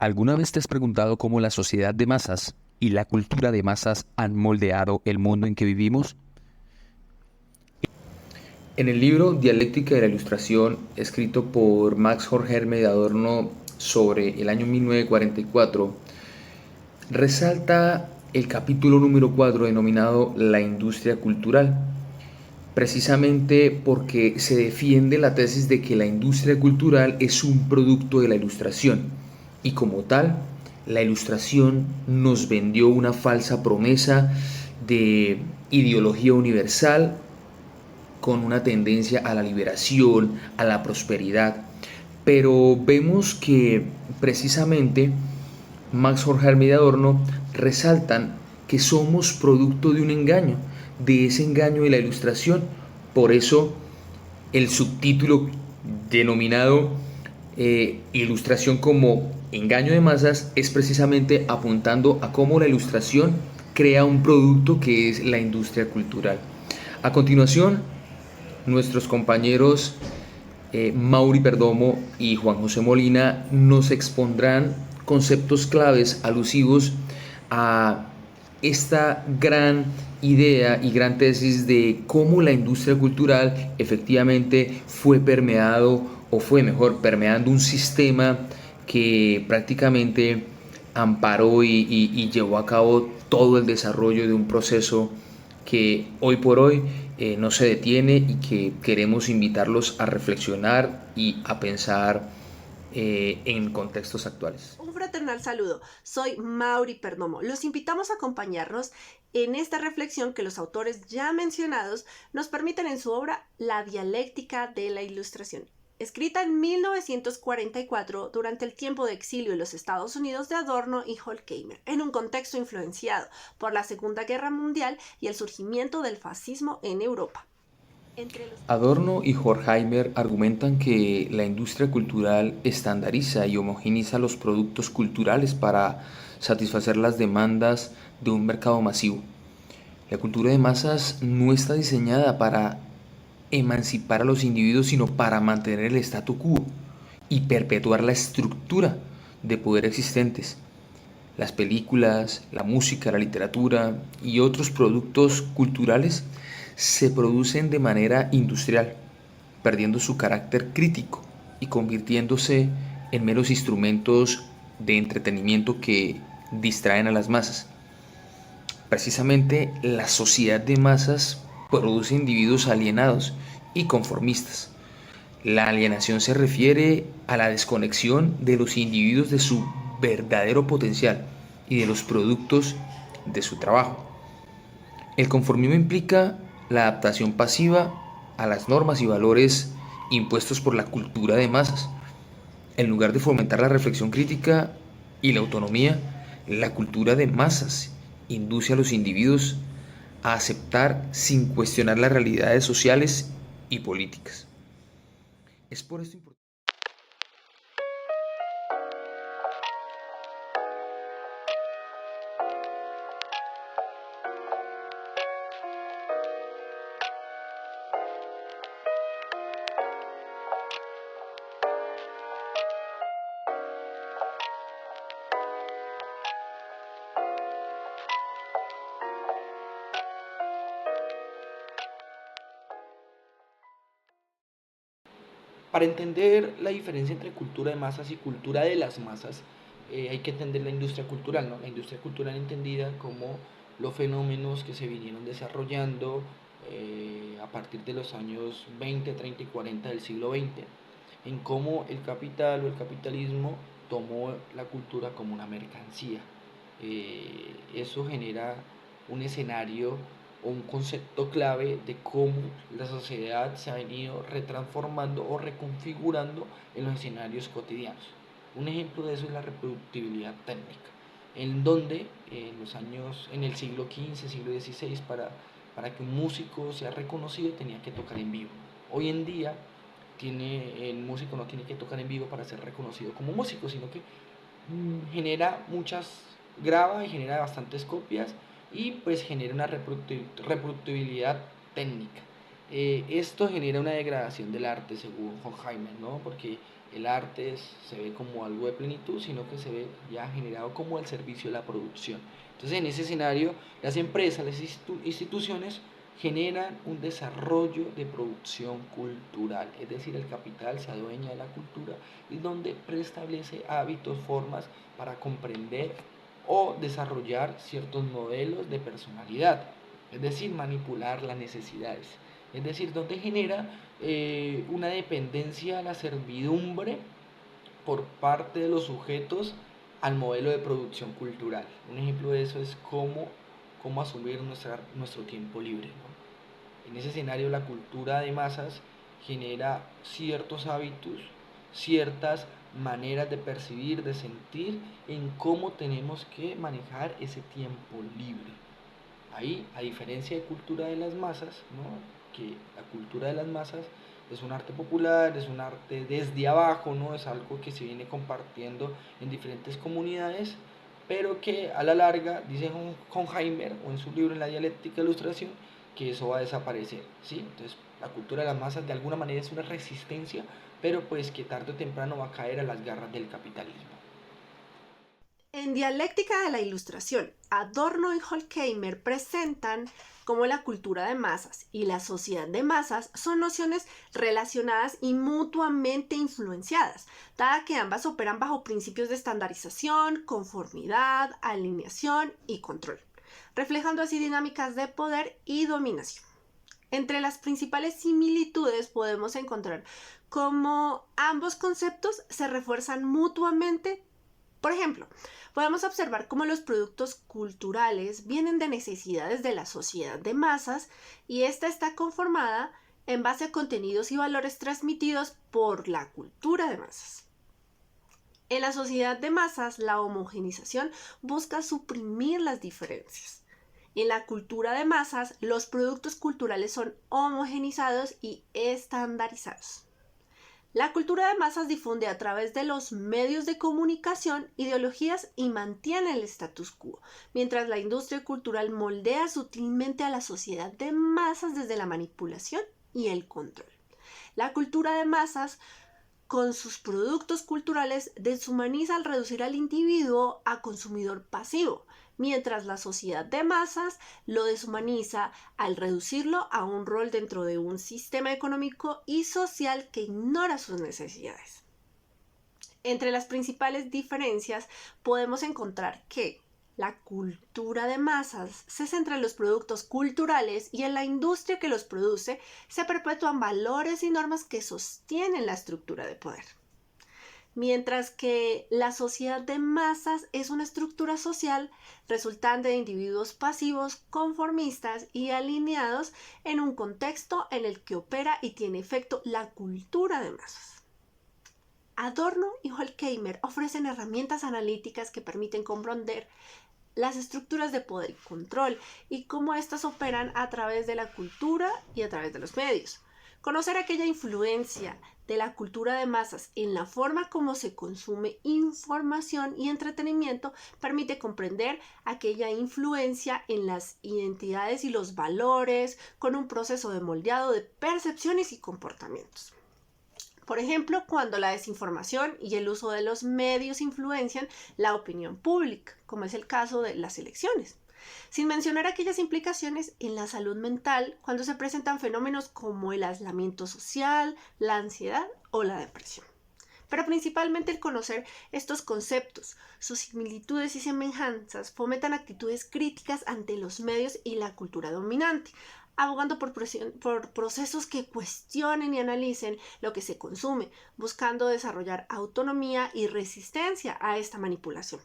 ¿Alguna vez te has preguntado cómo la sociedad de masas y la cultura de masas han moldeado el mundo en que vivimos? En el libro Dialéctica de la Ilustración, escrito por Max Horkheimer de Adorno sobre el año 1944, resalta el capítulo número 4 denominado La industria cultural, precisamente porque se defiende la tesis de que la industria cultural es un producto de la ilustración y como tal, la ilustración nos vendió una falsa promesa de ideología universal con una tendencia a la liberación, a la prosperidad. Pero vemos que precisamente Max Horkheimer y Adorno resaltan que somos producto de un engaño, de ese engaño de la ilustración. Por eso el subtítulo denominado Ilustración como engaño de masas es precisamente apuntando a cómo la ilustración crea un producto que es la industria cultural. A continuación, nuestros compañeros Mauri Perdomo y Juan José Molina nos expondrán conceptos claves alusivos a esta gran idea y gran tesis de cómo la industria cultural efectivamente fue permeado o fue mejor permeando un sistema que prácticamente amparó y llevó a cabo todo el desarrollo de un proceso que hoy por hoy no se detiene y que queremos invitarlos a reflexionar y a pensar en contextos actuales. Un fraternal saludo. Soy Mauri Perdomo. Los invitamos a acompañarnos en esta reflexión que los autores ya mencionados nos permiten en su obra La dialéctica de la ilustración. Escrita en 1944 durante el tiempo de exilio en los Estados Unidos de Adorno y Horkheimer, en un contexto influenciado por la Segunda Guerra Mundial y el surgimiento del fascismo en Europa. Adorno y Horkheimer argumentan que la industria cultural estandariza y homogeneiza los productos culturales para satisfacer las demandas de un mercado masivo. La cultura de masas no está diseñada para emancipar a los individuos, sino para mantener el statu quo y perpetuar la estructura de poder existentes. Las películas, la música, la literatura y otros productos culturales se producen de manera industrial, perdiendo su carácter crítico y convirtiéndose en meros instrumentos de entretenimiento que distraen a las masas. Precisamente la sociedad de masas produce individuos alienados y conformistas. La alienación se refiere a la desconexión de los individuos de su verdadero potencial y de los productos de su trabajo. El conformismo implica la adaptación pasiva a las normas y valores impuestos por la cultura de masas. En lugar de fomentar la reflexión crítica y la autonomía, la cultura de masas induce a los individuos a aceptar sin cuestionar las realidades sociales y políticas. Es por esto importante. Para entender la diferencia entre cultura de masas y cultura de las masas, hay que entender la industria cultural, ¿no? La industria cultural entendida como los fenómenos que se vinieron desarrollando a partir de los años 20, 30 y 40 del siglo XX, en cómo el capital o el capitalismo tomó la cultura como una mercancía. Eso genera un escenario o un concepto clave de cómo la sociedad se ha venido retransformando o reconfigurando en los escenarios cotidianos. Un ejemplo de eso es la reproductibilidad técnica, en donde en el siglo XV, siglo XVI, para que un músico sea reconocido tenía que tocar en vivo. Hoy en día el músico no tiene que tocar en vivo para ser reconocido como músico, sino que graba y genera bastantes copias y pues genera una reproductibilidad técnica. Esto genera una degradación del arte según Horkheimer, ¿no? Porque el arte se ve como algo de plenitud, sino que se ve ya generado como al servicio de la producción. Entonces, en ese escenario, las empresas, las instituciones generan un desarrollo de producción cultural, es decir, el capital se adueña de la cultura y donde preestablece hábitos, formas para comprender o desarrollar ciertos modelos de personalidad, es decir, manipular las necesidades, es decir, donde genera una dependencia a la servidumbre por parte de los sujetos al modelo de producción cultural. Un ejemplo de eso es cómo asumir nuestro tiempo libre, ¿no? En ese escenario la cultura de masas genera ciertos hábitos, ciertas maneras de percibir, de sentir, en cómo tenemos que manejar ese tiempo libre. Ahí, a diferencia de cultura de las masas, ¿no? Que la cultura de las masas es un arte popular, es un arte desde abajo, ¿no? Es algo que se viene compartiendo en diferentes comunidades, pero que a la larga, dice Horkheimer, o en su libro En la dialéctica de la ilustración, que eso va a desaparecer, ¿sí? Entonces, la cultura de las masas de alguna manera es una resistencia, pero pues que tarde o temprano va a caer a las garras del capitalismo. En Dialéctica de la Ilustración, Adorno y Horkheimer presentan cómo la cultura de masas y la sociedad de masas son nociones relacionadas y mutuamente influenciadas, dada que ambas operan bajo principios de estandarización, conformidad, alineación y control, reflejando así dinámicas de poder y dominación. Entre las principales similitudes podemos encontrar cómo ambos conceptos se refuerzan mutuamente. Por ejemplo, podemos observar cómo los productos culturales vienen de necesidades de la sociedad de masas y esta está conformada en base a contenidos y valores transmitidos por la cultura de masas. En la sociedad de masas, la homogenización busca suprimir las diferencias. En la cultura de masas, los productos culturales son homogenizados y estandarizados. La cultura de masas difunde a través de los medios de comunicación ideologías y mantiene el status quo, mientras la industria cultural moldea sutilmente a la sociedad de masas desde la manipulación y el control. La cultura de masas, con sus productos culturales, deshumaniza al reducir al individuo a consumidor pasivo, mientras la sociedad de masas lo deshumaniza al reducirlo a un rol dentro de un sistema económico y social que ignora sus necesidades. Entre las principales diferencias podemos encontrar que la cultura de masas se centra en los productos culturales y en la industria que los produce se perpetúan valores y normas que sostienen la estructura de poder. Mientras que la sociedad de masas es una estructura social resultante de individuos pasivos, conformistas y alineados en un contexto en el que opera y tiene efecto la cultura de masas. Adorno y Horkheimer ofrecen herramientas analíticas que permiten comprender las estructuras de poder y control y cómo éstas operan a través de la cultura y a través de los medios. Conocer aquella influencia de la cultura de masas en la forma como se consume información y entretenimiento permite comprender aquella influencia en las identidades y los valores con un proceso de moldeado de percepciones y comportamientos. Por ejemplo, cuando la desinformación y el uso de los medios influencian la opinión pública, como es el caso de las elecciones. Sin mencionar aquellas implicaciones en la salud mental cuando se presentan fenómenos como el aislamiento social, la ansiedad o la depresión. Pero principalmente el conocer estos conceptos, sus similitudes y semejanzas fomentan actitudes críticas ante los medios y la cultura dominante, abogando por procesos que cuestionen y analicen lo que se consume, buscando desarrollar autonomía y resistencia a esta manipulación.